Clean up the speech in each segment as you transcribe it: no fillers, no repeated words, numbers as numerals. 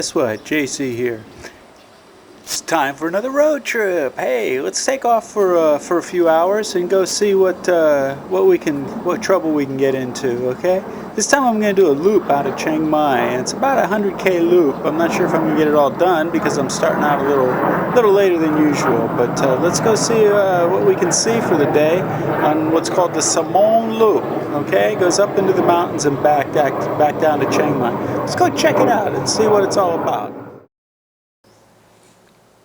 Guess what? JC here. It's time for another road trip. Hey, let's take off for a few hours and go see what trouble we can get into. Okay. This time I'm going to do a loop out of Chiang Mai, and it's about a 100K loop. I'm not sure if I'm going to get it all done because I'm starting out a little later than usual. But let's go see what we can see for the day on what's called the Samoeng loop. Okay, it goes up into the mountains and back down to Chiang Mai. Let's go check it out and see what it's all about.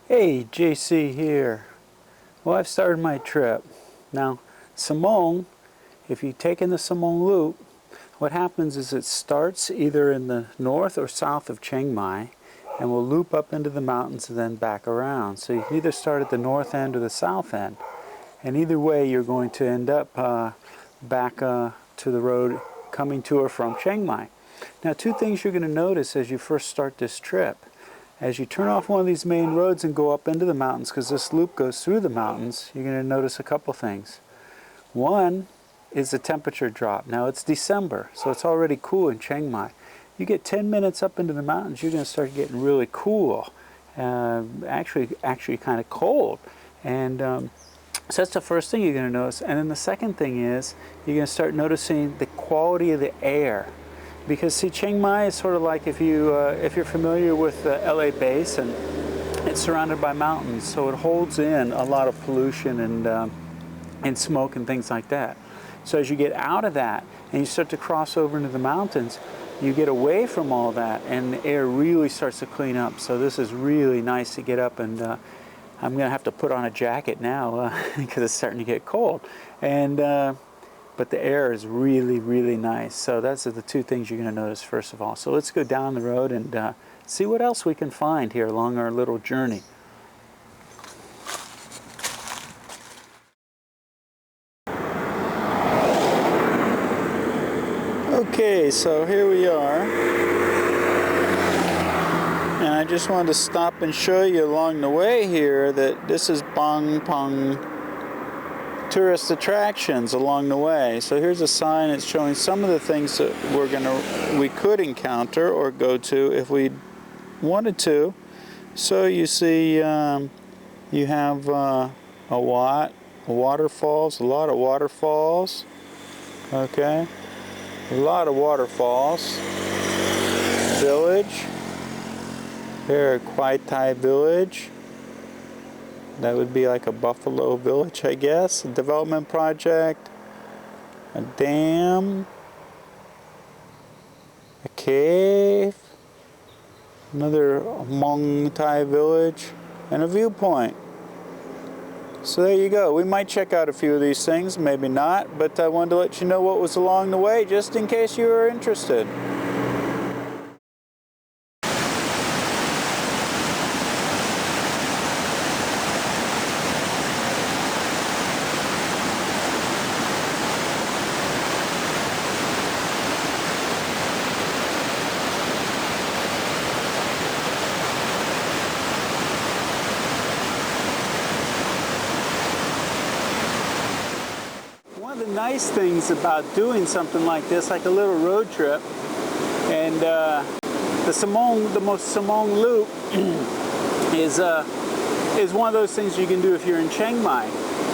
Hey, JC here. Well, I've started my trip. Now, Simone, if you take in the Samoeng loop, what happens is it starts either in the north or south of Chiang Mai and will loop up into the mountains and then back around. So you can either start at the north end or the south end. And either way, you're going to end up back to the road coming to or from Chiang Mai. Now, two things you're going to notice as you first start this trip. As you turn off one of these main roads and go up into the mountains, because this loop goes through the mountains, you're going to notice a couple things. One is the temperature drop. Now it's December, so it's already cool in Chiang Mai. You get 10 minutes up into the mountains, you're going to start getting really cool. Actually kind of cold. And so that's the first thing you're going to notice. And then the second thing is you're going to start noticing the quality of the air. Because see, Chiang Mai is sort of like if you're familiar with the LA Basin, it's surrounded by mountains, so it holds in a lot of pollution and smoke and things like that. So as you get out of that and you start to cross over into the mountains, you get away from all that and the air really starts to clean up. So this is really nice to get up, and I'm going to have to put on a jacket now because it's starting to get cold. But the air is really, really nice. So that's the two things you're going to notice first of all. So let's go down the road and see what else we can find here along our little journey. Okay, so here we are. And I just wanted to stop and show you along the way here that this is Bang Pang tourist attractions along the way. So here's a sign that's showing some of the things that we could encounter or go to if we wanted to. So you see you have waterfalls, a lot of waterfalls. Okay, a lot of waterfalls. Village here, Kwai Thai village. That would be like a buffalo village, I guess. A development project, a dam, a cave, another Hmong Thai village, and a viewpoint. So there you go. We might check out a few of these things, maybe not, but I wanted to let you know what was along the way just in case you were interested. One of the nice things about doing something like this, like a little road trip, and the most Samoeng loop is one of those things you can do if you're in Chiang Mai.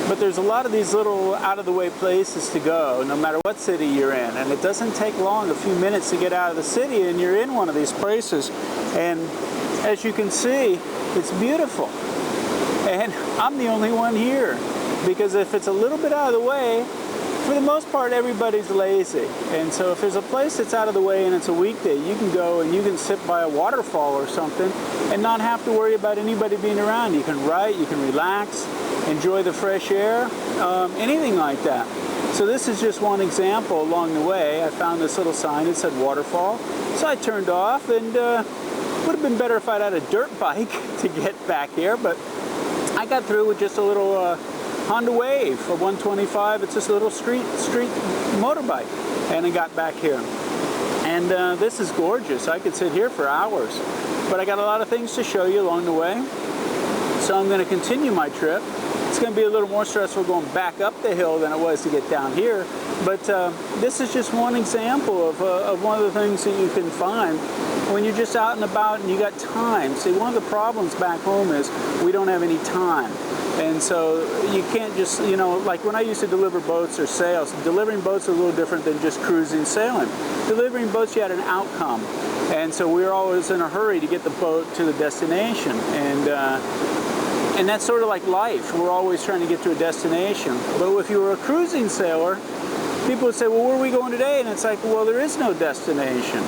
But there's a lot of these little out-of-the-way places to go, no matter what city you're in. And it doesn't take long, a few minutes to get out of the city, and you're in one of these places. And as you can see, it's beautiful. And I'm the only one here, because if it's a little bit out of the way, for the most part, everybody's lazy. And so if there's a place that's out of the way and it's a weekday, you can go and you can sit by a waterfall or something and not have to worry about anybody being around. You can write, you can relax, enjoy the fresh air, anything like that. So this is just one example along the way. I found this little sign that said waterfall. So I turned off, and would have been better if I'd had a dirt bike to get back here, but I got through with just a little Honda Wave, a 125. It's just a little street motorbike, and I got back here. And this is gorgeous. I could sit here for hours, but I got a lot of things to show you along the way. So I'm going to continue my trip. It's going to be a little more stressful going back up the hill than it was to get down here, but this is just one example of one of the things that you can find when you're just out and about and you got time. See, one of the problems back home is we don't have any time. And so you can't just, you know, like when I used to deliver boats or sails, delivering boats are a little different than just cruising, sailing. Delivering boats, you had an outcome. And so we were always in a hurry to get the boat to the destination. And that's sort of like life. We're always trying to get to a destination. But if you were a cruising sailor, people would say, well, where are we going today? And it's like, well, there is no destination.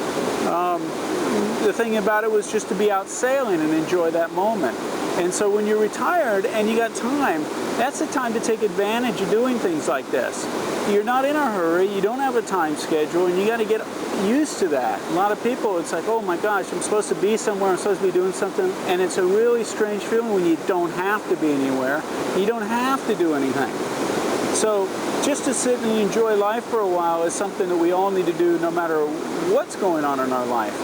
The thing about it was just to be out sailing and enjoy that moment. And so when you're retired and you got time, that's the time to take advantage of doing things like this. You're not in a hurry, you don't have a time schedule, and you got to get used to that. A lot of people, it's like, oh my gosh, I'm supposed to be somewhere, I'm supposed to be doing something, and it's a really strange feeling when you don't have to be anywhere. You don't have to do anything. So just to sit and enjoy life for a while is something that we all need to do no matter what's going on in our life,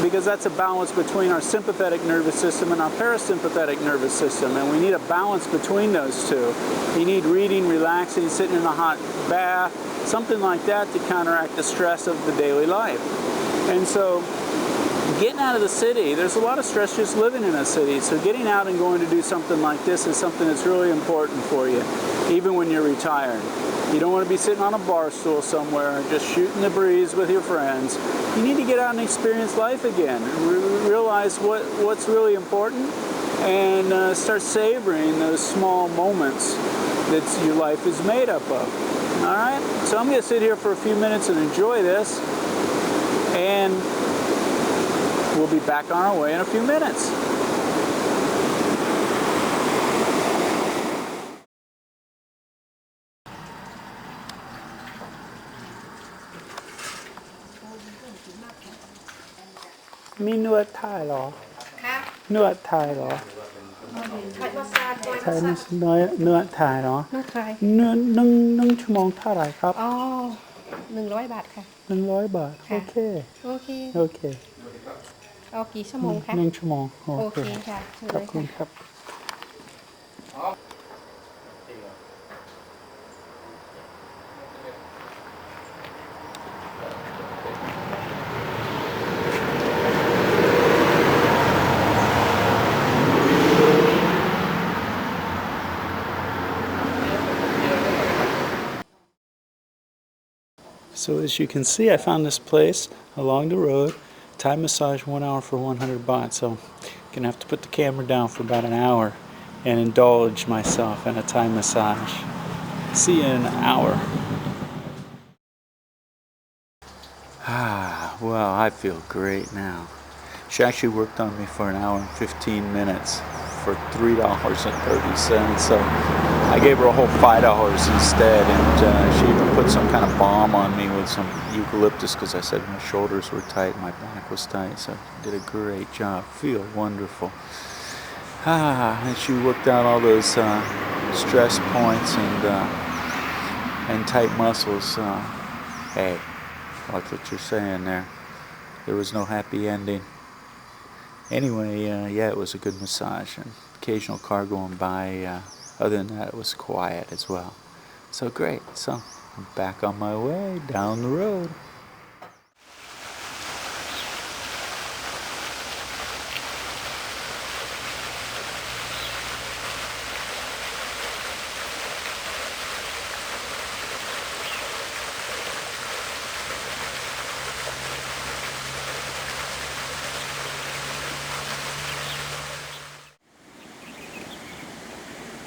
because that's a balance between our sympathetic nervous system and our parasympathetic nervous system, and we need a balance between those two. You need reading, relaxing, sitting in a hot bath, something like that to counteract the stress of the daily life. And so getting out of the city, there's a lot of stress just living in a city, so getting out and going to do something like this is something that's really important for you, even when you're retired. You don't want to be sitting on a bar stool somewhere just shooting the breeze with your friends. You need to get out and experience life again, realize what's really important, and start savoring those small moments that your life is made up of. All right? So I'm going to sit here for a few minutes and enjoy this, and we'll be back on our way in a few minutes.มีนวดไทยเหรอค่ะนวดไทยเหรอไทยมาซาจอยไทยนวดไทยเหรอนวดไทยนึ่งชั่วโมงเท่าไหร่ครับอ๋อ100 บาทค่ะ100 บาทโอเคโอเคโอเคเอากี่ชั่วโมงคะ1 ชั่วโมงโอเคค่ะขอบคุณครับ So as you can see, I found this place along the road. Thai massage 1 hour for 100 baht. So I'm gonna have to put the camera down for about an hour and indulge myself in a Thai massage. See you in an hour. Well, I feel great now. She actually worked on me for an hour and 15 minutes for $3.30. So I gave her a whole $5 instead, and she even put some kind of balm on me with some eucalyptus because I said my shoulders were tight and my back was tight. So she did a great job. Feel wonderful. And she worked out all those stress points and tight muscles. Hey, like what you're saying there. There was no happy ending. Anyway, yeah, it was a good massage, and occasional car going by. Other than that, it was quiet as well. So great. So I'm back on my way down the road.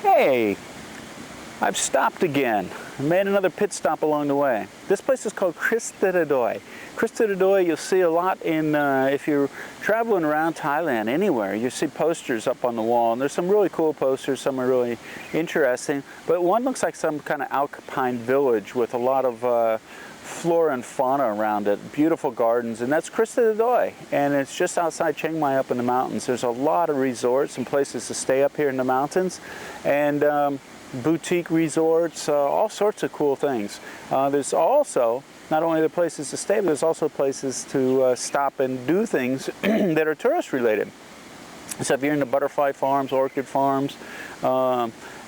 Hey, I've stopped again. I made another pit stop along the way. This place is called Christo. Christo, you'll see a lot in, if you're traveling around Thailand, anywhere, you see posters up on the wall, and there's some really cool posters, some are really interesting, but one looks like some kind of alpine village with a lot of flora and fauna around it, beautiful gardens, and that's Christo, and it's just outside Chiang Mai up in the mountains. There's a lot of resorts and places to stay up here in the mountains, and boutique resorts, all sorts of cool things. There's also not only the places to stay, but there's also places to stop and do things that are tourist related. So if you're into butterfly farms, orchid farms,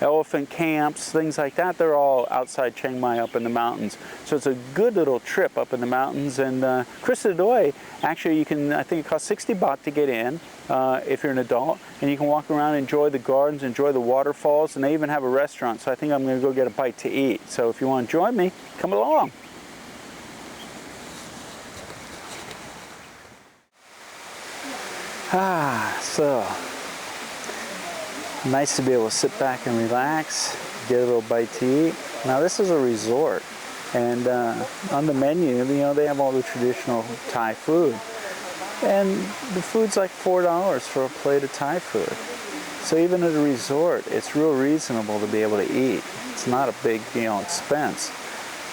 elephant camps, things like that, they're all outside Chiang Mai up in the mountains. So it's a good little trip up in the mountains. And Christo, actually you can, I think it costs 60 baht to get in if you're an adult. And you can walk around, enjoy the gardens, enjoy the waterfalls, and they even have a restaurant. So I think I'm going to go get a bite to eat. So if you want to join me, come along. So nice to be able to sit back and relax, get a little bite to eat. Now this is a resort, and on the menu, you know, they have all the traditional Thai food, and the food's like $4 for a plate of Thai food. So even at a resort, it's real reasonable to be able to eat. It's not a big, you know, expense.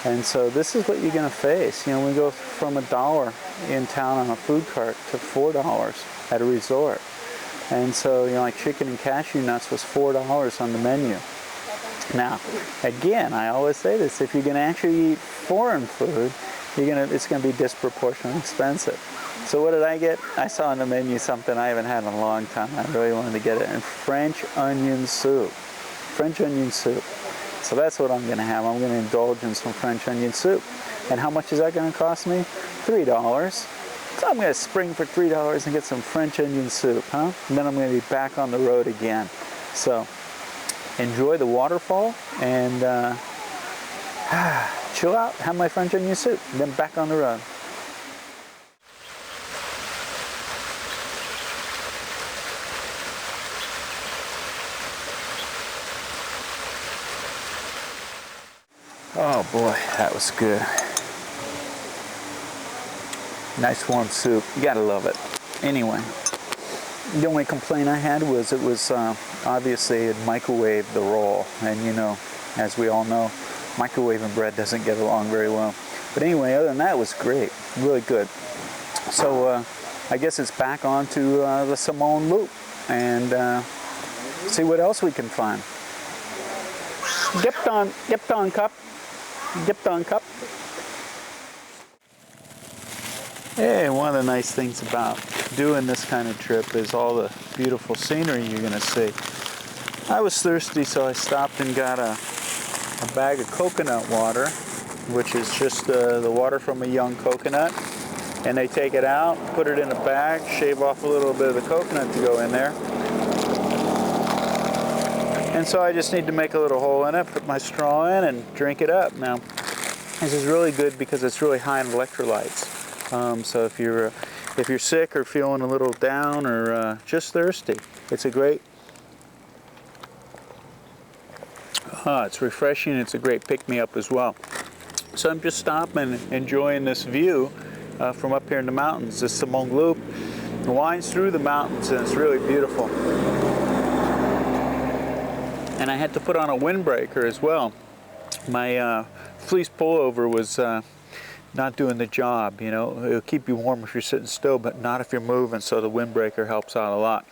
And so this is what you're going to face. You know, we go from $1 in town on a food cart to $4 at a resort. And so, you know, like chicken and cashew nuts was $4 on the menu. Now, again, I always say this, if you're going to actually eat foreign food, it's going to be disproportionately expensive. So what did I get? I saw on the menu something I haven't had in a long time. I really wanted to get it, and French onion soup. French onion soup. So that's what I'm going to have. I'm going to indulge in some French onion soup. And how much is that going to cost me? $3. So I'm going to spring for $3 and get some French onion soup, huh? And then I'm going to be back on the road again. So enjoy the waterfall and chill out, have my French onion soup, and then back on the road. Oh boy, that was good. Nice warm soup. You gotta love it. Anyway, the only complaint I had was it was obviously it microwaved the roll, and you know, as we all know, microwaving bread doesn't get along very well. But anyway, other than that, it was great, really good. So I guess it's back onto the Simone loop and see what else we can find. Gipton cup. Gipton cup. Hey, one of the nice things about doing this kind of trip is all the beautiful scenery you're going to see. I was thirsty, so I stopped and got a bag of coconut water, which is just the water from a young coconut. And they take it out, put it in a bag, shave off a little bit of the coconut to go in there. And so I just need to make a little hole in it, put my straw in, and drink it up. Now, this is really good because it's really high in electrolytes. So if you're sick or feeling a little down or just thirsty, it's a great. It's refreshing. It's a great pick-me-up as well. So I'm just stopping, enjoying this view from up here in the mountains. The Samoeng Loop winds through the mountains, and it's really beautiful. And I had to put on a windbreaker as well. My fleece pullover was not doing the job. You know, it'll keep you warm if you're sitting still, but not if you're moving. So the windbreaker helps out a lot.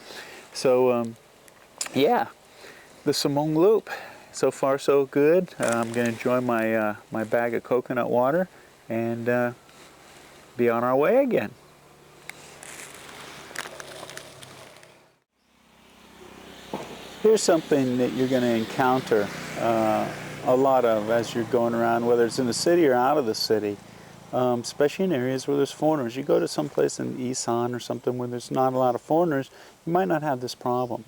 So yeah, the Samoeng Loop. So far, so good. I'm going to enjoy my my bag of coconut water and be on our way again. Here's something that you're going to encounter a lot of as you're going around, whether it's in the city or out of the city, especially in areas where there's foreigners. You go to some place in Isan or something where there's not a lot of foreigners, you might not have this problem.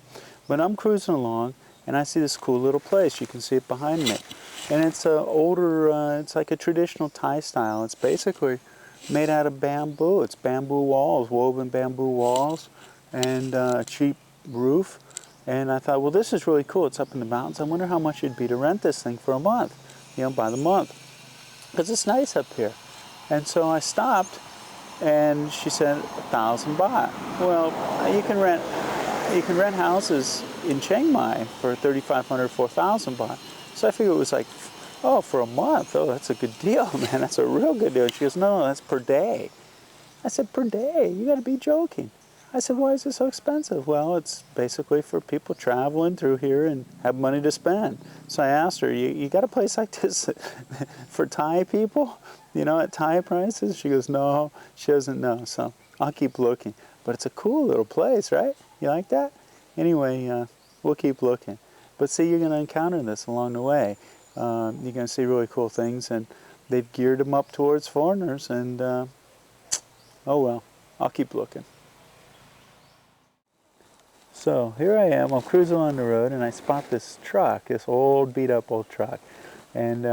But I'm cruising along and I see this cool little place. You can see it behind me. And it's older, it's like a traditional Thai style. It's basically made out of bamboo. It's bamboo walls, woven bamboo walls, and a cheap roof. And I thought, well, this is really cool. It's up in the mountains. I wonder how much it'd be to rent this thing for a month, you know, by the month. Because it's nice up here. And so I stopped, and she said 1,000 baht. Well, you can rent houses in Chiang Mai for 3,500, 4,000 baht. So I figured it was like, oh, for a month. Oh, that's a good deal, man. That's a real good deal. She goes, no, that's per day. I said, per day? You got to be joking. I said, why is it so expensive? Well, it's basically for people traveling through here and have money to spend. So I asked her, you got a place like this for Thai people? You know, at Thai prices? She goes, no, she doesn't know. So I'll keep looking. But it's a cool little place, right? You like that? Anyway, we'll keep looking. But see, you're going to encounter this along the way. You're going to see really cool things, and they've geared them up towards foreigners, and oh well, I'll keep looking. So here I am, I'm cruising on the road, and I spot this truck, this old beat up old truck. And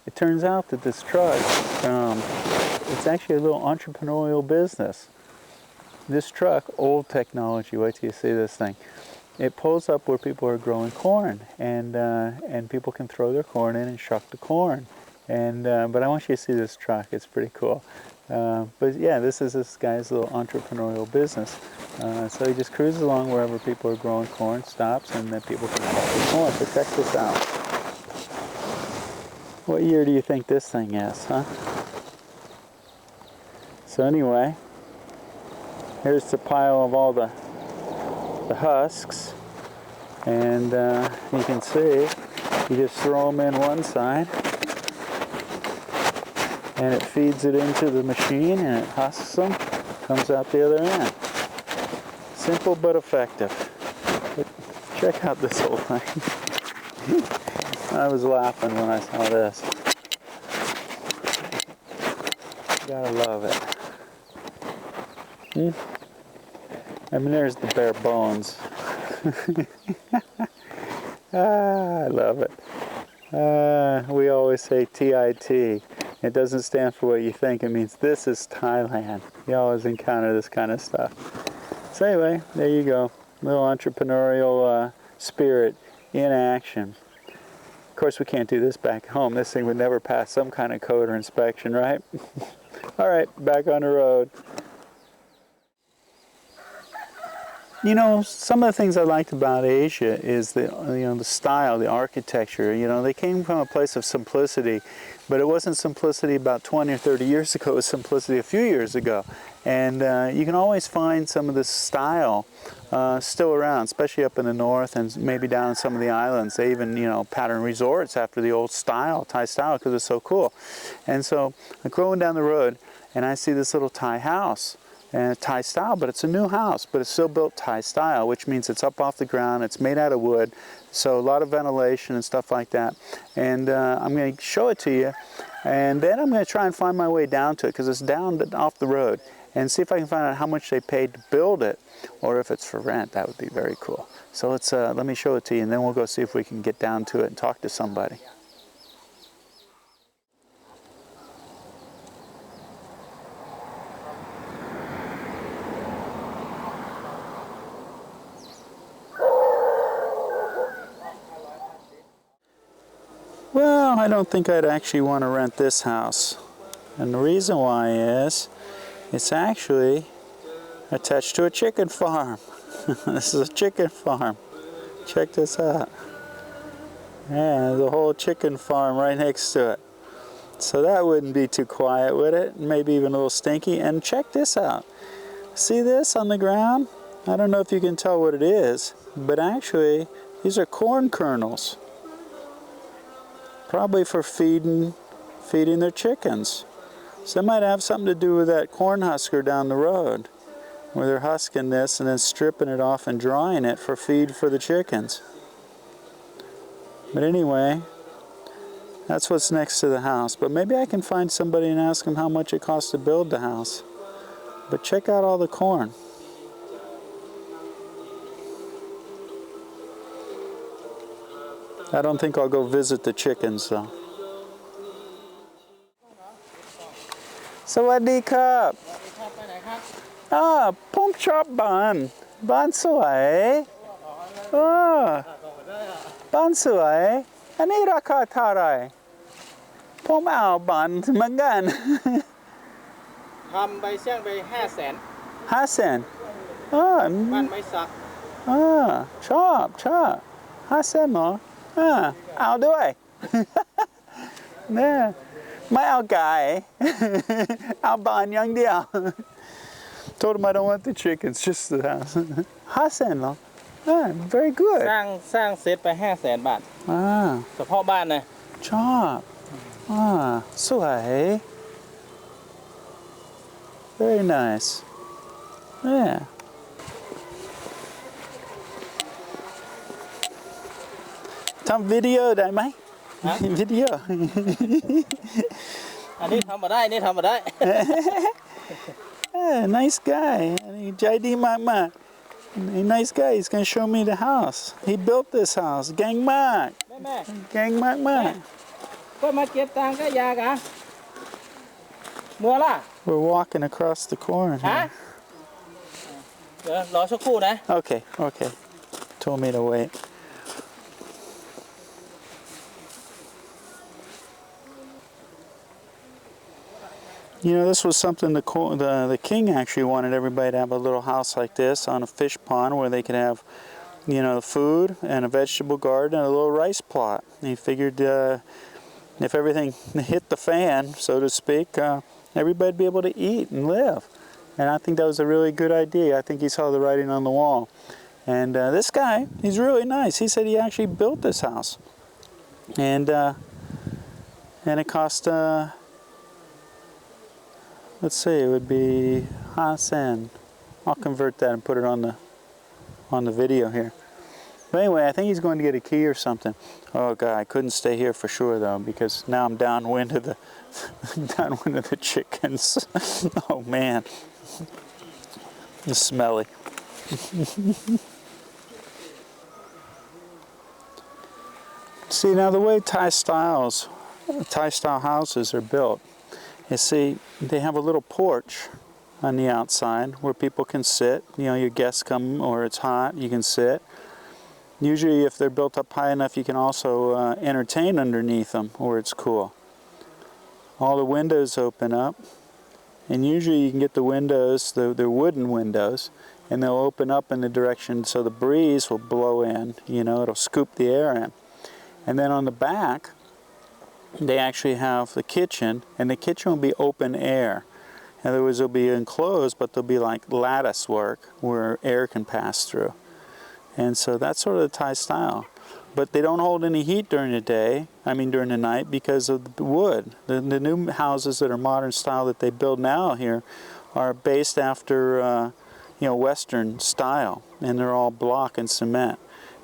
it turns out that this truck, it's actually a little entrepreneurial business. This truck, old technology, wait till you see this thing. It pulls up where people are growing corn, and people can throw their corn in and shuck the corn. And but I want you to see this truck, it's pretty cool. But yeah, this is this guy's little entrepreneurial business. So he just cruises along wherever people are growing corn, stops, and then people can shuck the corn. So check this out. What year do you think this thing is, huh? So anyway, here's the pile of all the husks, and you can see you just throw them in one side and it feeds it into the machine and it husks them, comes out the other end. Simple but effective. But check out this whole thing. I was laughing when I saw this. Gotta love it. I mean, there's the bare bones. I love it. We always say TIT. It doesn't stand for what you think. It means this is Thailand. You always encounter this kind of stuff. So anyway, there you go. Little entrepreneurial spirit in action. Of course, we can't do this back home. This thing would never pass some kind of code or inspection, right? All right, back on the road. You know, some of the things I liked about Asia is the style, the architecture. You know, they came from a place of simplicity, but it wasn't simplicity about 20 or 30 years ago. It was simplicity a few years ago. And you can always find some of this style still around, especially up in the north and maybe down in some of the islands. They even, you know, pattern resorts after the old style, Thai style, because it's so cool. And so I'm going down the road and I see this little Thai house. And Thai style, but it's a new house, but it's still built Thai style, which means it's up off the ground, it's made out of wood, so a lot of ventilation and stuff like that. And I'm going to show it to you, and then I'm going to try and find my way down to it, because it's down off the road, and see if I can find out how much they paid to build it, or if it's for rent. That would be very cool. So let's let me show it to you, and then we'll go see if we can get down to it and talk to somebody. Well, I don't think I'd actually want to rent this house. And the reason why is, it's actually attached to a chicken farm. This is a chicken farm. Check this out. Yeah, there's a whole chicken farm right next to it. So that wouldn't be too quiet, would it? Maybe even a little stinky. And check this out. See this on the ground? I don't know if you can tell what it is, but actually, these are corn kernels. Probably for feeding their chickens. So it might have something to do with that corn husker down the road, where they're husking this and then stripping it off and drying it for feed for the chickens. But anyway, that's what's next to the house. But maybe I can find somebody and ask them how much it costs to build the house. But check out all the corn. I don't think I'll go visit the chickens though. สวัสดีครับผมชอบบ้านสวยบ้านสวยอันนี้ราคาเท่าไหร่ผมเอาบ้านเหมือนกันทำใบเสี่ยงไป500,000 500,000บ้านไม้สักชอบ500,000เหรอเอาด้วย เนี่ยไม่เอาไก่ เอาบ้านอย่างเดียว Told him I don't want the chickens, just the house. 500,000เหรอ very good สร้างเซตไป500,000 บาทเฉพาะบ้านนะชอบสวย very nice yeah ทำวิดีโอได้ไหม ฮะ วิดีโอ อันนี้ทำมาได้นี่ทำมาได้ Nice guy ใจดีมากๆ Nice guy he's gonna show me the house he built this house เก่งมาก แม่ เก่งมาก ก็มาเก็บตังค์ก็ยากะเมื่อล่ะ We're walking across the corn ฮะ here. เดี๋ยวรอสักครู่นะ Okay told me to wait You know, this was something the king actually wanted everybody to have a little house like this on a fish pond where they could have, you know, food and a vegetable garden and a little rice plot. And he figured if everything hit the fan, so to speak, everybody'd be able to eat and live. And I think that was a really good idea. I think he saw the writing on the wall. And this guy, he's really nice. He said he actually built this house. And it cost... let's see, it would be Hasen. I'll convert that and put it on the video here. But anyway, I think he's going to get a key or something. Oh God, I couldn't stay here for sure though, because now I'm downwind of the downwind of the chickens. Oh man, it's smelly. See, now the way Thai style houses are built. You see, they have a little porch on the outside where people can sit. You know, your guests come or it's hot, you can sit. Usually if they're built up high enough, you can also entertain underneath them where it's cool. All the windows open up. And usually you can get the windows, they're wooden windows, and they'll open up in the direction so the breeze will blow in. You know, it'll scoop the air in. And then on the back, they actually have the kitchen, and the kitchen will be open air. In other words, it'll be enclosed, but there'll be like lattice work where air can pass through. And so that's sort of the Thai style. But they don't hold any heat during the day, during the night, because of the wood. The new houses that are modern style that they build now here are based after, Western style, and they're all block and cement.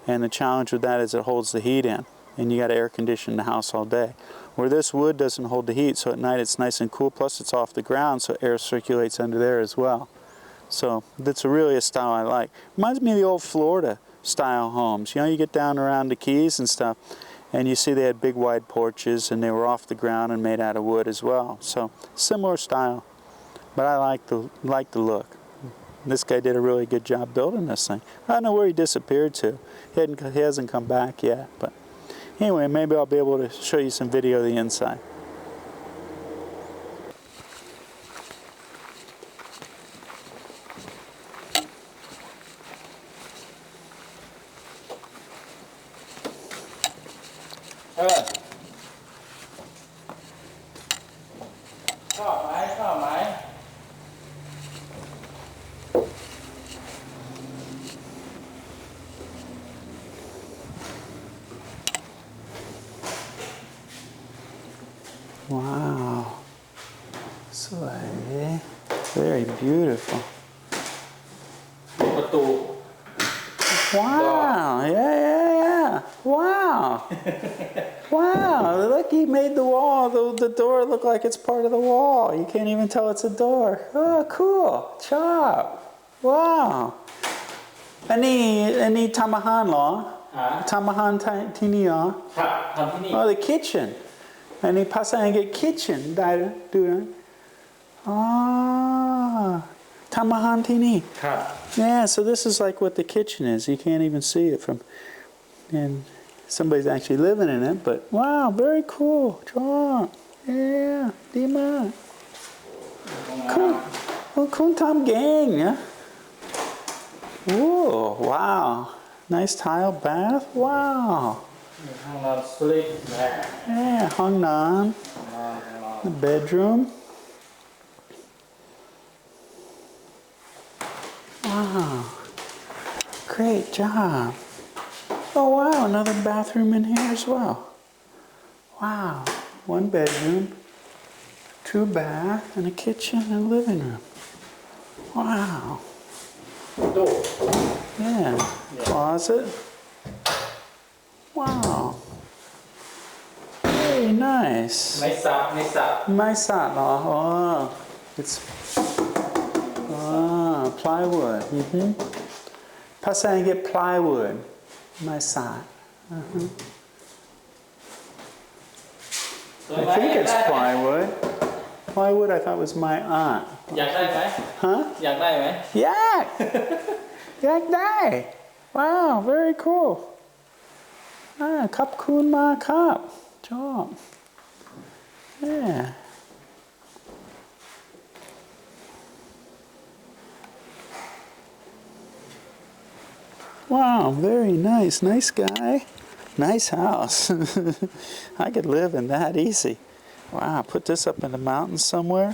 And the challenge with that is it holds the heat in, and you got to air condition the house all day. Where this wood doesn't hold the heat, so at night it's nice and cool, plus it's off the ground, so air circulates under there as well. So that's really a style I like. Reminds me of the old Florida style homes. You know, you get down around the Keys and stuff, and you see they had big wide porches, and they were off the ground and made out of wood as well. So similar style, but I like the look. This guy did a really good job building this thing. I don't know where he disappeared to. He hasn't come back yet, but anyway, maybe I'll be able to show you some video of the inside. Wow, very beautiful. Wow, yeah. Wow. Wow, look, he made the wall, the door look like it's part of the wall. You can't even tell it's a door. Oh, cool. Chop. Wow. Any tamahan law? Tamahan tini Oh, the kitchen. Any pasange kitchen. Ah. Tamahan tini. Yeah, so this is like what the kitchen is. You can't even see it from, and somebody's actually living in it, but wow, very cool. Chop. Yeah, Dima. Cool. Oh, cool Tom gang, yeah. Whoa, wow. Nice tile bath. Wow. Yeah, hung on. The bedroom. Wow. Great job. Oh wow, another bathroom in here as well. Wow. One bedroom, 2 bath, and a kitchen and a living room. Wow. Yeah. Closet. Wow. nice. ไม้สับไม้สับ ไม้สักเหรอ Oh, it's plywood. Pasang plywood. ไม้สัก I think it's plywood. Plywood I thought was my aunt. อยากได้ไหม Huh? อยากได้ไหม Yak! Yak dai! Wow, very cool. Cup kun ma cup. Job. Yeah. Wow, very nice. Nice guy. Nice house. I could live in that easy. Wow, put this up in the mountains somewhere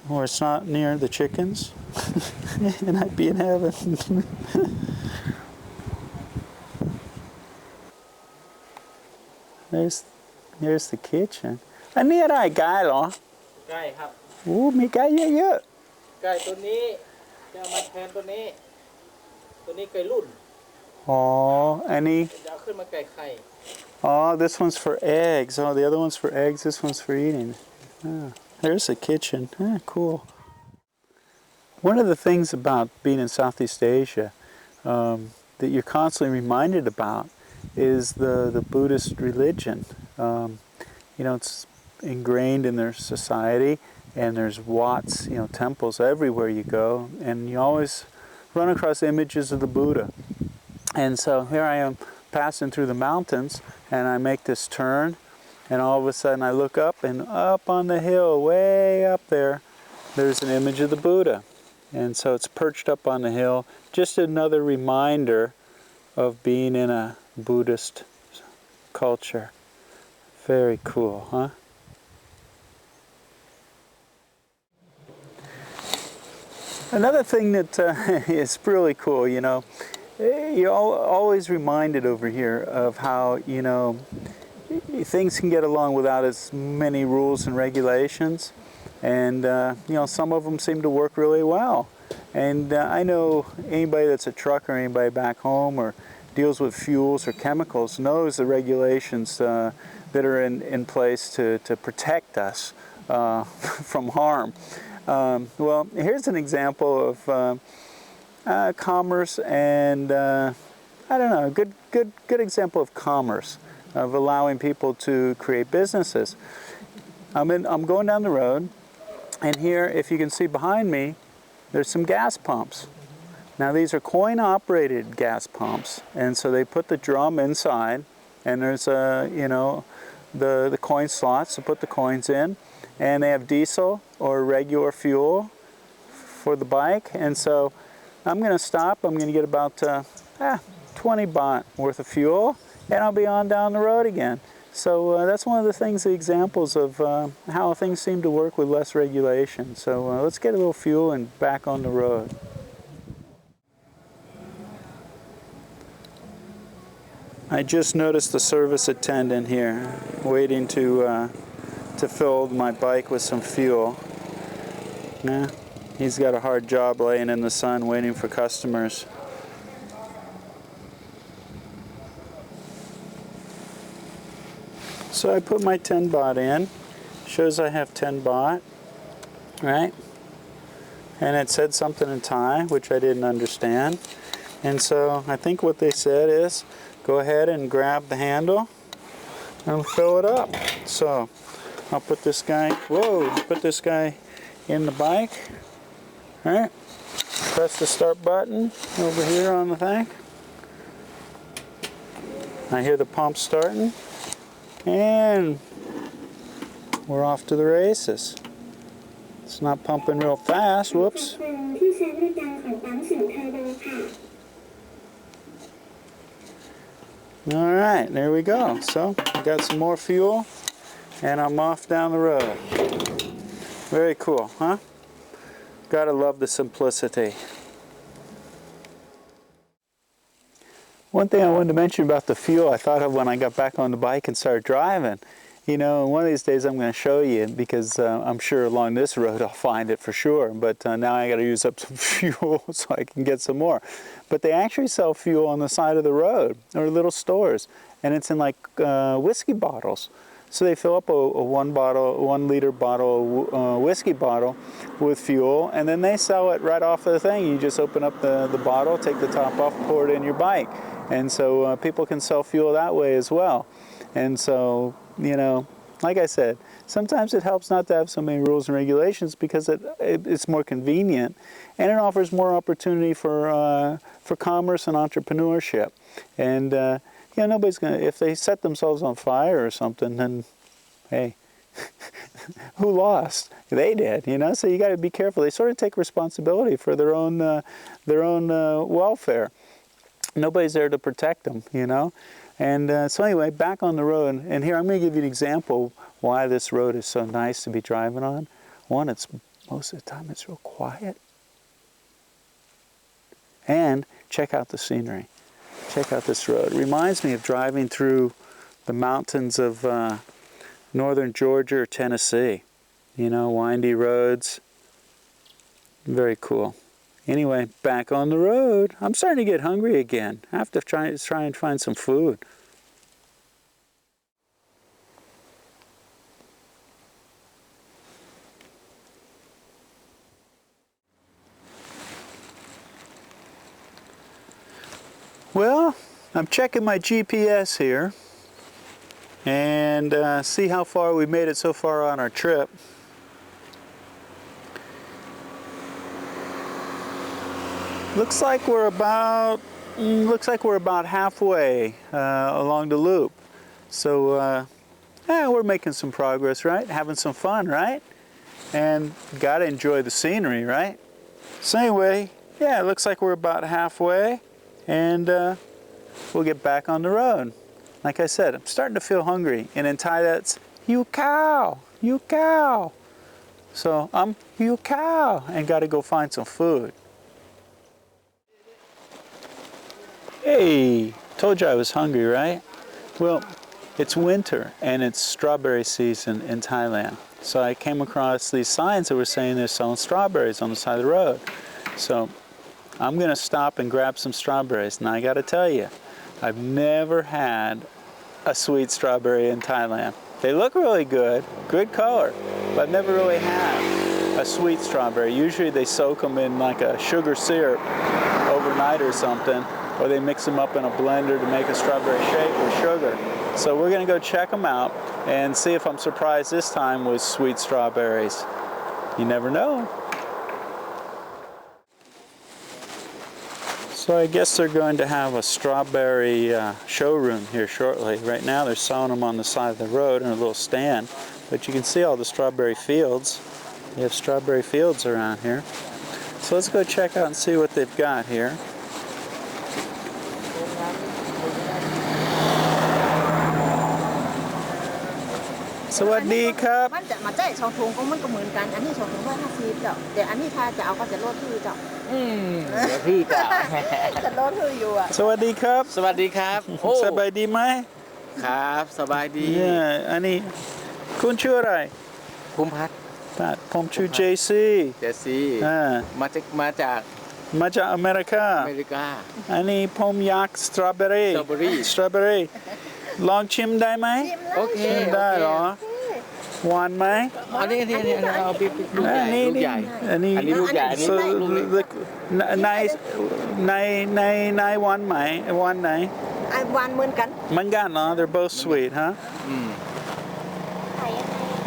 where it's not near the chickens. And I'd be in heaven. There's the kitchen. อันนี้อะไรไก่เหรอ ใกล้ครับ มีไก่เยอะ ไก่ตัวนี้จะเอามาแทนตัวนี้ ตัวนี้ไก่รุ่น ๆ อ๋อ อันนี้ จะเอาขึ้นมาไก่ไข่ Oh, this one's for eggs. Oh, the other one's for eggs. This one's for eating. There's the kitchen. Cool. One of the things about being in Southeast Asia that you're constantly reminded about is the Buddhist religion. It's ingrained in their society, and there's Wats, temples everywhere you go, and you always run across images of the Buddha. And so here I am passing through the mountains, and I make this turn, and all of a sudden I look up, and up on the hill, way up there, there's an image of the Buddha. And so it's perched up on the hill, just another reminder of being in a Buddhist culture. Very cool, huh? Another thing that is really cool, you're always reminded over here of how, things can get along without as many rules and regulations. And, some of them seem to work really well. And I know anybody that's a trucker, anybody back home or deals with fuels or chemicals knows the regulations that are in place to protect us from harm. Well, here's an example of commerce and I don't know, good example of commerce, of allowing people to create businesses. I'm going down the road, and here, if you can see behind me, there's some gas pumps. Now these are coin-operated gas pumps, and so they put the drum inside, and there's the coin slots to put the coins in, and they have diesel or regular fuel for the bike. And so I'm going to stop. I'm going to get about 20 baht worth of fuel, and I'll be on down the road again. So that's one of the things, the examples of how things seem to work with less regulation. So let's get a little fuel and back on the road. I just noticed the service attendant here waiting to fill my bike with some fuel. Yeah, he's got a hard job laying in the sun waiting for customers. So I put my 10 baht in. Shows I have 10 baht, right? And it said something in Thai, which I didn't understand. And so I think what they said is, go ahead and grab the handle and fill it up. So I'll put this guy in the bike. All right, press the start button over here on the thing. I hear the pump starting, and we're off to the races. It's not pumping real fast. Whoops. All right, there we go. So I got some more fuel, and I'm off down the road. Very cool, huh? Gotta love the simplicity. One thing I wanted to mention about the fuel I thought of when I got back on the bike and started driving You know, one of these days I'm going to show you because I'm sure along this road I'll find it for sure. But now I got to use up some fuel so I can get some more. But they actually sell fuel on the side of the road or little stores, and it's in like whiskey bottles. So they fill up a 1 liter bottle, whiskey bottle with fuel, and then they sell it right off of the thing. You just open up the bottle, take the top off, pour it in your bike. And so people can sell fuel that way as well. And so, you know, like I said, sometimes it helps not to have so many rules and regulations because it's more convenient, and it offers more opportunity for commerce and entrepreneurship. And you know, nobody's gonna, if they set themselves on fire or something, then hey, who lost? They did, you know. So you got to be careful. They sort of take responsibility for their own welfare. Nobody's there to protect them, you know. And so anyway, back on the road, and here I'm going to give you an example why this road is so nice to be driving on. One, it's most of the time it's real quiet. And check out the scenery. Check out this road. It reminds me of driving through the mountains of northern Georgia or Tennessee. You know, windy roads. Very cool. Anyway, back on the road. I'm starting to get hungry again. I have to try and find some food. Well, I'm checking my GPS here and see how far we made it so far on our trip. Looks like we're about halfway along the loop. So yeah, we're making some progress, right? Having some fun, right? And gotta enjoy the scenery, right? So anyway, yeah, it looks like we're about halfway. And we'll get back on the road. Like I said, I'm starting to feel hungry. And in Thai, that's you cow, you cow. So I'm you cow and got to go find some food. Hey, told you I was hungry, right? Well, it's winter and it's strawberry season in Thailand. So I came across these signs that were saying they're selling strawberries on the side of the road. So I'm going to stop and grab some strawberries. Now I got to tell you, I've never had a sweet strawberry in Thailand. They look really good, good color, but I've never really had a sweet strawberry. Usually they soak them in like a sugar syrup overnight or something, or they mix them up in a blender to make a strawberry shake with sugar. So we're going to go check them out and see if I'm surprised this time with sweet strawberries. You never know. So I guess they're going to have a strawberry showroom here shortly. Right now they're selling them on the side of the road in a little stand, but you can see all the strawberry fields. They have strawberry fields around here. So let's go check out and see what they've got here.สวัสดีครับมันจะมาจ่าย2ถุงก็มันก็เหมือนกันอันนี้2ถุง150เจ้าแต่อันนี้ถ้าจะเอาก็จะลดคือเจ้าเดี๋ยวพี่เจ้าจะลดคืออยู่อ่ะสวัสดีครับสวัสดีครับสบายดีไหมครับสบายดีอันนี้คุณชื่ออะไรภูมิพัฒน์ผมชื่อเจซี่มาจากอเมริกาอันนี้ผมอยากสตรอเบอรี่ลองชิมได้ไหมโอเคได้เหรอหวานไหมอันนี้เอาปิ๊บลูกใหญ่อันนี้ลูกใหญ่อันนี้ลูกเล็กในหวานไหมหวานไหนหวานเหมือนกันเนาะ they're both sweet huh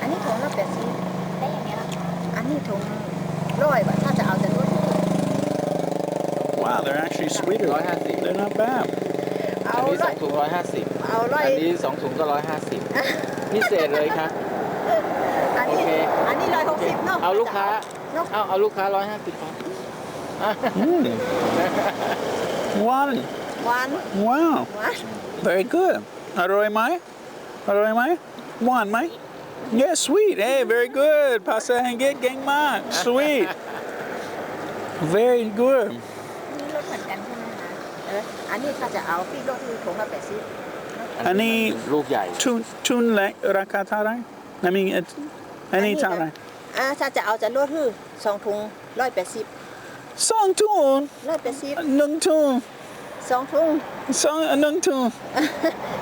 อันนี้ถุงละ80ได้อย่างเงี้ยอันนี้ถุง100บาทถ้าจะเอาจะลด Wow, they're actually sweeter. 150 they're not badอันนี้2ถุง150อันนี้2ถุงก็150พิเศษเลยครับโอเคอันนี้160เนาะเอาลูกค้า150ครับOne. Wow. Very good. อร่อยไหมหวานไหม Yeah, sweet. Hey, very good. ภาษาอังกฤษเก่งมาก Sweet. Very good. นี่รสเหมือนกันใช่ไหมคะอันนี้ถ้าจะเอาพี่ลดคือถุงละ80อัน อันนี้ ลูกใหญ่ ทุนเล็กราคาเท่าไหร่ I mean อันนี้เท่าไหร่ ถ้าจะเอาจะลดคือ2 ถุง180 2 ถุง 180 1 ถุง 2 ถุง 1 ถุง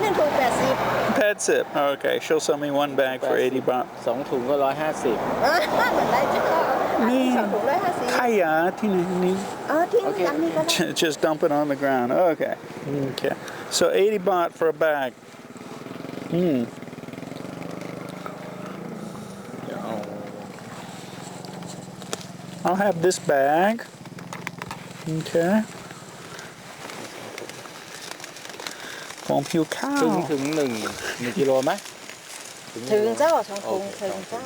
1 ถุง80 80 okay she'll sell me one bag for 80 baht 2 ถุงก็150 เหมือนไรจ้ะอันนี้2 ถุง150 ขายาที่ไหนนี่ ทิ้งอันนี้ก็ได้ Just dump it on the ground. Okay. Okay. So 80 baht for a bag. I'll have this bag. Okay. ผมหิวข้าว ถึง1กิโลไหม ถึงเจ้า2 ถุงถึงเจ้า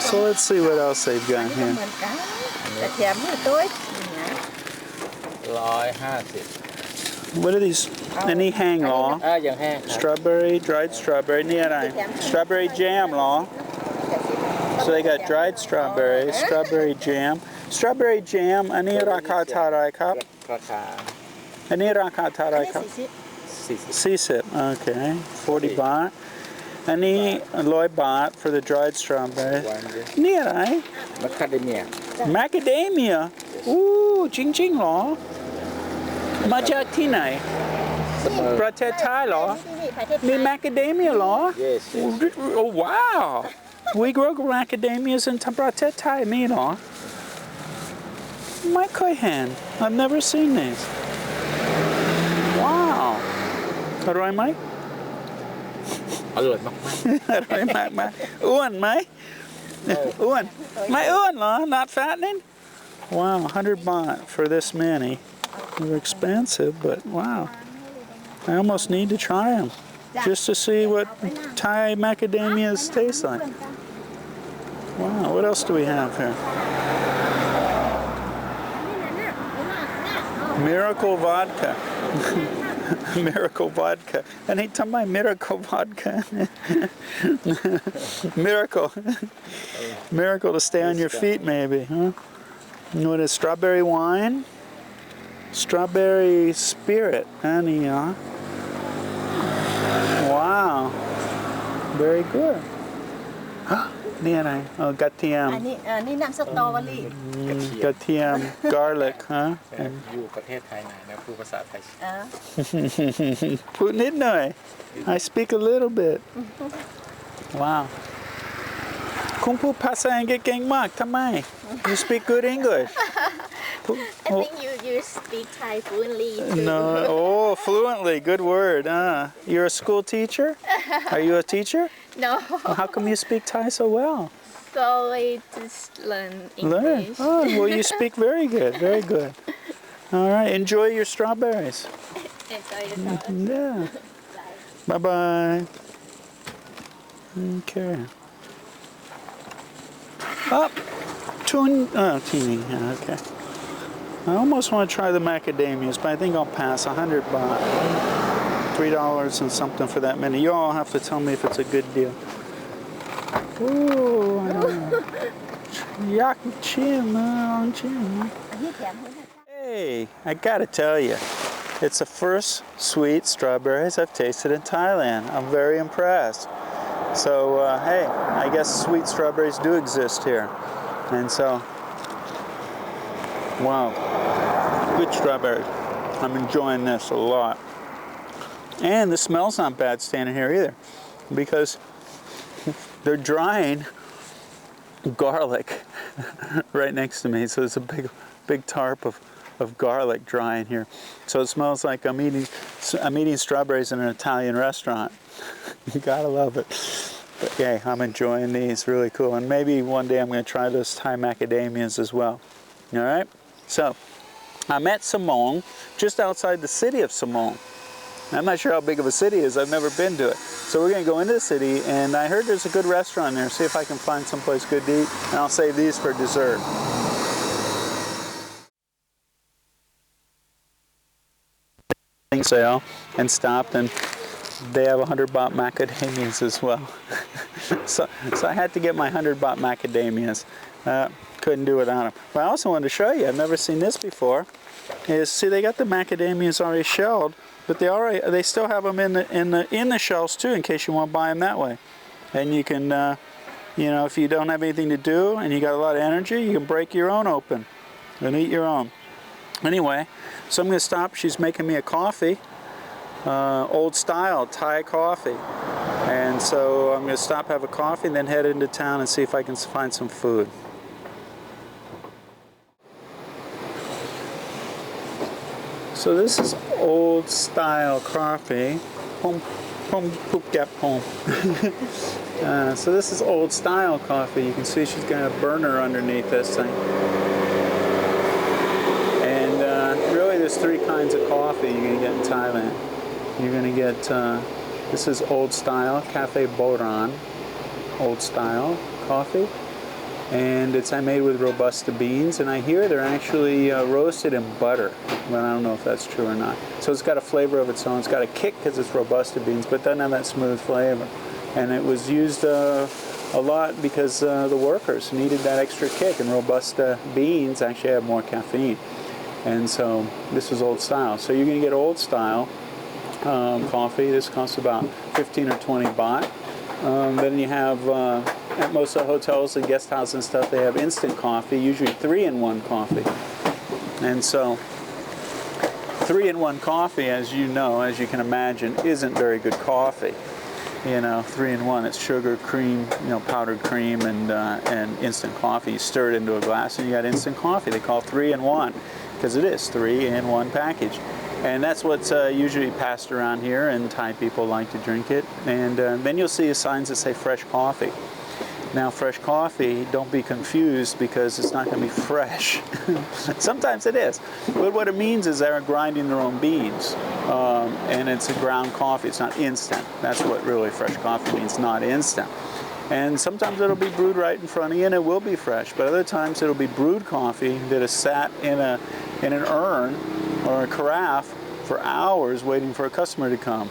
So let's see what else they've อัน got นี้ก็ here. เหมือนกันแต่แถมมือตัว150 What are these? Any hang law? อย่างแห้งครับ Strawberry, dried strawberry. นี่อะไร Strawberry jam law. So they got dried strawberry, strawberry jam. Strawberry jam, อันนี้ราคาเท่าไหร่ครับ ราคา อันนี้ราคาเท่าไหร่ครับ 40. Okay. 40 baht. อันนี้100 baht for the dried strawberry. นี่อะไร มัคคาเดเมีย Macadamia. อู้จริงๆเหรอ มาจากที่ไหน ประเทศไทยเหรอ มี macadamia เหรอ yes Oh wow. We grow macadamias in ประเทศไทยมีเหรอ ไม่เคยเห็น I've never seen these. Wow. อร่อยไหม อร่อยมาก อร่อยมากไหมอ้วนไหมอ้วนไม่อ้วนเหรอ Not fattening? Wow, 100 baht for this many. They're expensive, but wow. I almost need to try them just to see what Thai macadamias taste like. Wow, what else do we have here? Miracle vodka. Miracle vodka. Anytime I miracle vodka. Miracle. Miracle to stay on your feet, maybe, huh? You know what is strawberry wine? Strawberry spirit. Honey, huh? Wow. Very good. นี่อะไรกระเทียม อันนี้น้ำสตรอเบอรี่ กระเทียม garlic ฮะ ๆแต่อยู่ประเทศไทยนะนะพูดภาษาไทย พูดนิดหน่อย I speak a little bit. Wow. คุณพูดภาษาอังกฤษเก่งมากทำไม You speak good English. I think you speak Thai fluently No. Oh, fluently. Good word. You're a school teacher? Are you a teacher? No Well, how come you speak Thai so well? so I just learn Learn. English Oh, well, you speak very good. Very good. All right. Enjoy your strawberries. enjoy the sauce Yeah. Bye-bye. Okay. Up. Teeny. Yeah, okay. I almost want to try the macadamias, but I think I'll pass. 100 baht. $3 and something for that many. You all have to tell me if it's a good deal. Ooh, I don't know. Yak chim, chim. อันนี้แถมให้ Hey, I gotta tell you, it's the first sweet strawberries I've tasted in Thailand. I'm very impressed. So, hey, I guess sweet strawberries do exist here. And so, wow, good strawberries. I'm enjoying this a lot. And the smell's not bad standing here either, because they're drying garlic right next to me. So there's a big tarp of garlic drying here. So it smells like I'm eating strawberries in an Italian restaurant. You gotta love it. But yeah, I'm enjoying these. Really cool. And maybe one day I'm going to try those Thai macadamias as well. All right. So I'm at Samoeng, just outside the city of Samoeng. I'm not sure how big of a city it is. I've never been to it. So we're going to go into the city, and I heard there's a good restaurant there. See if I can find someplace good to eat, and I'll save these for dessert. Sale and stopped, and they have 100 baht macadamias as well. so I had to get my 100 baht macadamias. Couldn't do without them. But I also wanted to show you, I've never seen this before, is see they got the macadamias already shelled, but they still have them in the shells too, in case you want to buy them that way. And you can, you know, if you don't have anything to do and you got a lot of energy, you can break your own open and eat your own. Anyway, so I'm going to stop. She's making me a coffee, old style Thai coffee. And so I'm going to stop, have a coffee, and then head into town and see if I can find some food. So this is old style coffee. So this is old style coffee. You can see she's got a burner underneath this thing. And really there's three kinds of coffee you're going to get in Thailand. You're going to get, this is old style, Cafe Boran, old style coffee. And it's made with Robusta beans, and I hear they're actually roasted in butter, but I don't know if that's true or not. So it's got a flavor of its own. It's got a kick because it's Robusta beans, but it doesn't have that smooth flavor. And it was used a lot because the workers needed that extra kick, and Robusta beans actually have more caffeine. And so this is old style. So you're going to get old style coffee. This costs about 15 or 20 baht. Then you have, at most of the hotels and guest houses and stuff, they have instant coffee, usually 3-in-1 coffee. And so 3-in-1 coffee, as you know, as you can imagine, isn't very good coffee. You know, 3-in-1, it's sugar, cream, you know, powdered cream, and instant coffee. You stir it into a glass and you got instant coffee. They call it 3-in-1 because it is 3-in-1 package. And that's what's usually passed around here, and Thai people like to drink it. And then you'll see signs that say fresh coffee. Now, fresh coffee, don't be confused because it's not going to be fresh. Sometimes it is. But what it means is they're grinding their own beans. And it's a ground coffee. It's not instant. That's what really fresh coffee means, not instant. And sometimes it'll be brewed right in front of you and it will be fresh. But other times it'll be brewed coffee that is sat in an urn or a carafe for hours waiting for a customer to come.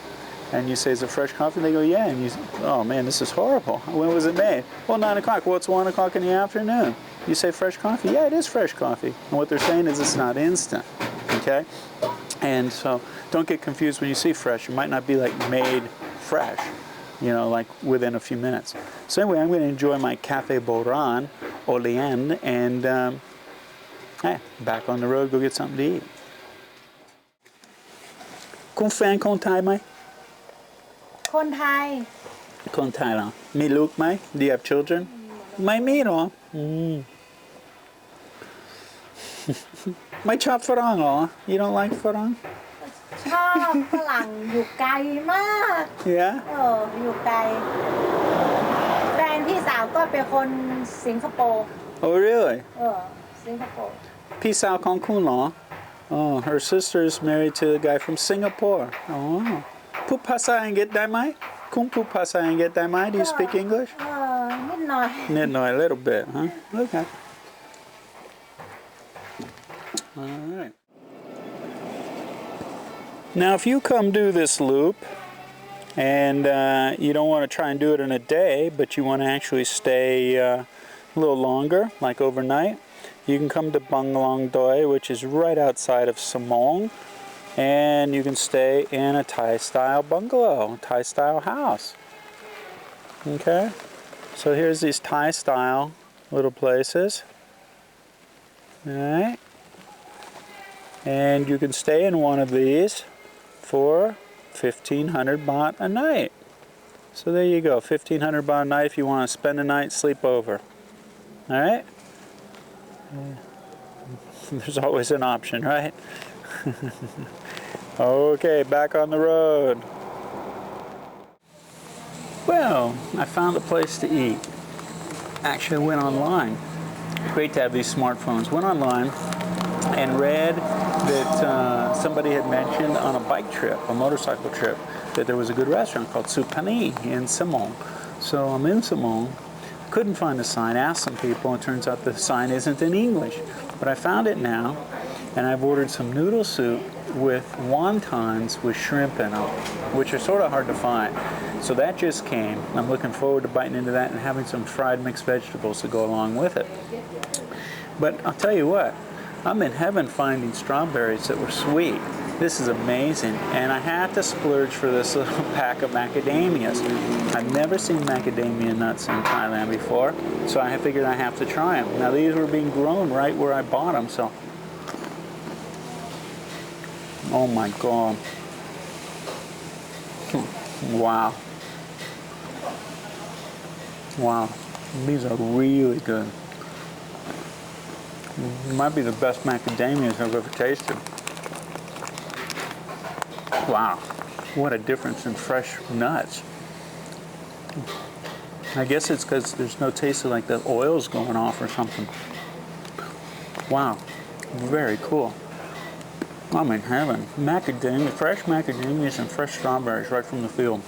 And you say, is it fresh coffee? And they go, yeah. And you say, oh man, this is horrible. When was it made? Well, 9 o'clock. Well, it's 1 o'clock in the afternoon. You say fresh coffee? Yeah, it is fresh coffee. And what they're saying is it's not instant, okay? And so don't get confused when you see fresh. It might not be like made fresh, you know, like within a few minutes. So anyway, I'm going to enjoy my Cafe Boran, Olien, and back on the road, go get something to eat. คุณแฟนคนไทยไหม คนไทย คนไทยเหรอ มีลูกไหม Do you have children? ไม่มีหรอ ไม่ชอบฝรั่งเหรอ You don't like ฝรั่ง ชอบฝรั่งอยู่ไกลมาก Yeah? อยู่ไกล แฟนพี่สาวก็เป็นคนสิงคโปร์ Oh, really? สิงคโปร์ พี่สาวของคุณเหรอ Oh, her sister is married to a guy from Singapore. Oh. พูดภาษาอังกฤษได้ไหม คุณพูดภาษาอังกฤษได้ไหม Do you speak English? นิดหน่อย นิดหน่อย, a little bit, huh? Okay. All right. Now, if you come do this loop, and you don't want to try and do it in a day, but you want to actually stay a little longer, like overnight, you can come to Banglang Doi, which is right outside of Samoeng, and you can stay in a Thai-style bungalow, Thai-style house. Okay, so here's these Thai-style little places. All right, and you can stay in one of these for 1,500 baht a night. So there you go, 1,500 baht a night if you want to spend a night, sleep over. All right. There's always an option, right? Okay, back on the road. Well, I found a place to eat. Actually, I went online. Great to have these smartphones. Went online and read that somebody had mentioned on a bike trip, a motorcycle trip, that there was a good restaurant called Supani in Simone. So I'm in Simone. Couldn't find a sign, asked some people, and it turns out the sign isn't in English. But I found it now, and I've ordered some noodle soup with wontons with shrimp in them, which are sort of hard to find. So that just came. I'm looking forward to biting into that and having some fried mixed vegetables to go along with it. But I'll tell you what, I'm in heaven finding strawberries that were sweet. This is amazing, and I had to splurge for this little pack of macadamias. I've never seen macadamia nuts in Thailand before, so I figured I have to try them. Now these were being grown right where I bought them, so... Oh my God. Wow. Wow. These are really good. Might be the best macadamias I've ever tasted. Wow, what a difference in fresh nuts. I guess it's because there's no taste of like the oils going off or something. Wow, very cool. I'm in heaven. Macadamia, fresh macadamias and fresh strawberries right from the field.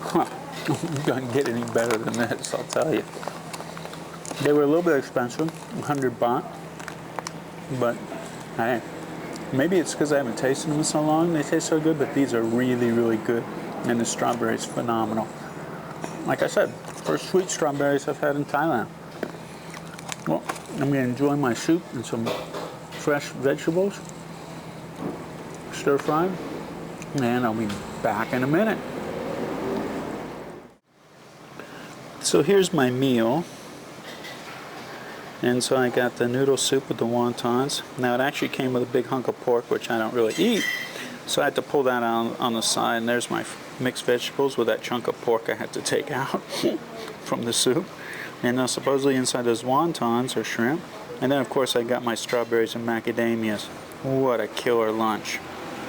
Huh, doesn't get any better than this, I'll tell you. They were a little bit expensive, 100 baht, but hey. Maybe it's because I haven't tasted them in so long. They taste so good, but these are really, really good. And the strawberry is phenomenal. Like I said, first sweet strawberries I've had in Thailand. Well, I'm going to enjoy my soup and some fresh vegetables, stir fried, and I'll be back in a minute. So here's my meal. And so I got the noodle soup with the wontons. Now it actually came with a big hunk of pork, which I don't really eat. So I had to pull that out on the side. And there's my mixed vegetables with that chunk of pork I had to take out from the soup. And supposedly inside those wontons are shrimp. And then of course I got my strawberries and macadamias. What a killer lunch.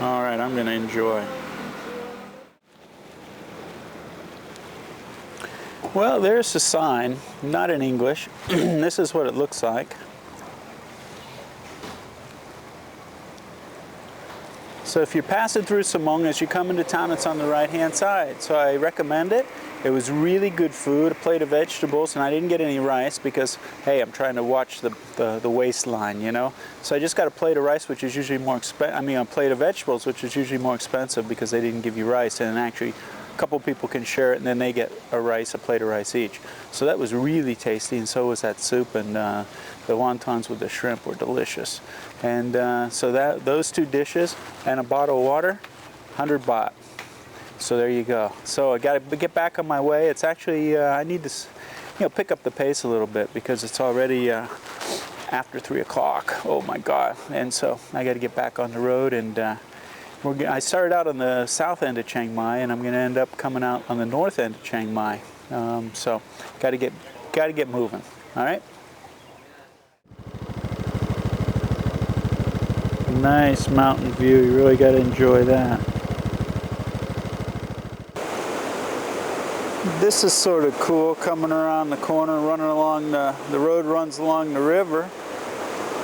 All right, I'm gonna enjoy. Well, there's the sign, not in English. This is what it looks like. So if you're passing through Samoeng, as you come into town, it's on the right-hand side. So I recommend it. It was really good food, a plate of vegetables, and I didn't get any rice because, hey, I'm trying to watch the waistline, you know. So I just got a plate of rice, which is usually more expensive. I mean, a plate of vegetables, which is usually more expensive because they didn't give you rice, and actually a couple people can share it, and then they get a plate of rice each. So that was really tasty, and so was that soup, and the wontons with the shrimp were delicious. And so those two dishes and a bottle of water, 100 baht. So there you go. So I got to get back on my way. It's actually I need to, pick up the pace a little bit because it's already after 3 o'clock. Oh my God! And so I got to get back on the road. And I started out on the south end of Chiang Mai, and I'm going to end up coming out on the north end of Chiang Mai. So got to get moving. All right. Nice mountain view. You really got to enjoy that. This is sort of cool, coming around the corner, running along the road runs along the river.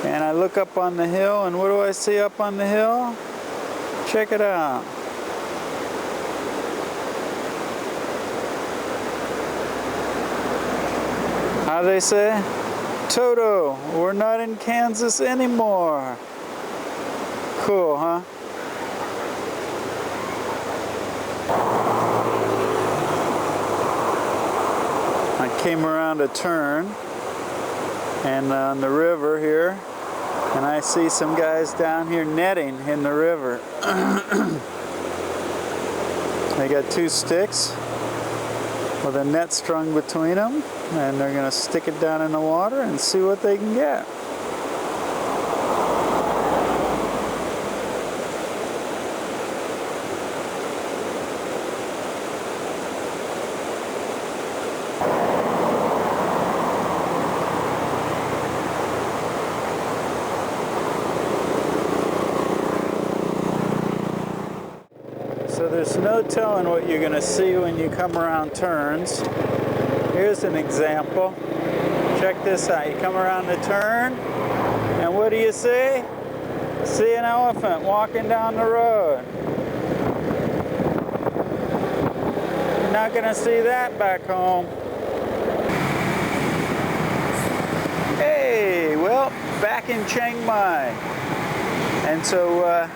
And I look up on the hill, and what do I see up on the hill? Check it out. How do they say? Toto, we're not in Kansas anymore. Cool, huh? I came around a turn and on the river here, and I see some guys down here netting in the river. They got 2 sticks with a net strung between them, and they're going to stick it down in the water and see what they can get. So there's no telling what you're going to see when you come around turns. Here's an example. Check this out. You come around the turn, and what do you see? See an elephant walking down the road. You're not going to see that back home. Hey, well, back in Chiang Mai. And so,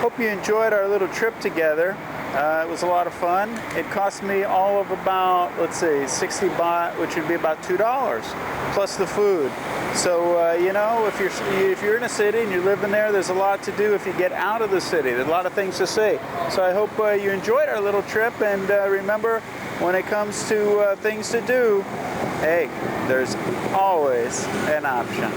hope you enjoyed our little trip together. It was a lot of fun. It cost me all of about, let's see, 60 baht, which would be about $2, plus the food. So you know, if you're in a city and you're living there, there's a lot to do. If you get out of the city, there's a lot of things to see. So I hope you enjoyed our little trip. And remember, when it comes to things to do, hey, there's always an option.